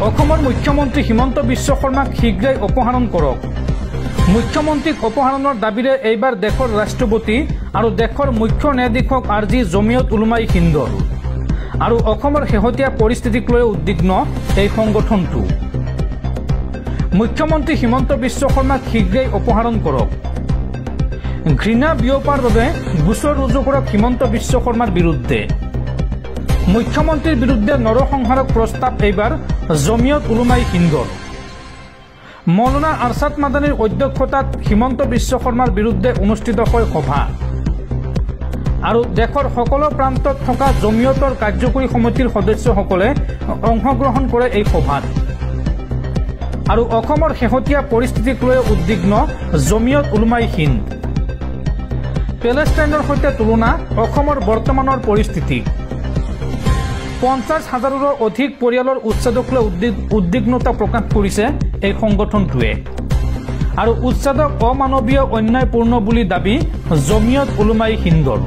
অসমৰ মুখ্যমন্ত্ৰী হিমন্ত বিশ্ব শৰ্মাক শীঘ্ৰেই অপসাৰণ কৰক। মুখ্যমন্ত্ৰীক অপসাৰণৰ দাবীৰে এইবাৰ দেশৰ ৰাষ্ট্ৰপতি আৰু দেশৰ মুখ্য ন্যায়াধীশক আৰ্জি জমিয়ত উলমাই হিন্দৰ। আৰু অসমৰ শেহতীয়া পৰিস্থিতিক লৈ উদ্বিগ্ন এই সংগঠনটো। মুখ্যমন্ত্ৰী হিমন্ত বিশ্ব শৰ্মাক শীঘ্ৰেই অপসাৰণ কৰক। ঘৃণা বিয়পাৰ বাবে গোচৰ ৰুজু কৰক হিমন্ত বিশ্ব শৰ্মাৰ বিৰুদ্ধে। মুখ্যমন্ত্ৰীৰ বিৰুদ্ধে নৰসংহাৰক প্ৰস্তাৱ এইবাৰ জমিয়ত উলমাই হিন্দৰ। মৌলানা আৰছাদ মাদানীৰ অধ্যক্ষতাত হিমন্ত বিশ্ব শৰ্মাৰ বিৰুদ্ধে অনুষ্ঠিত হয় সভা। আৰু দেশৰ সকলো প্ৰান্তত থকা জমিয়তৰ কাৰ্যকৰী সমিতিৰ সদস্যসকলে অংশগ্ৰহণ কৰে এই সভাত। আৰু অসমৰ শেহতীয়া পৰিস্থিতিক লৈ উদ্বিগ্ন জমিয়ত উলমাই হিন্দ। পেলেষ্টাইনৰ সৈতে তুলনা অসমৰ বৰ্তমানৰ পৰিস্থিতি। 50,000ৰো অধিক পৰিয়ালৰ উচ্ছেদক লৈ উদ্বিগ্নতা প্ৰকাশ কৰিছে এই সংগঠনটোৱে। আৰু উচ্ছেদক অমানৱীয় অন্যায়পূৰ্ণ বুলি দাবী জমিয়ত উলমাই হিন্দৰ।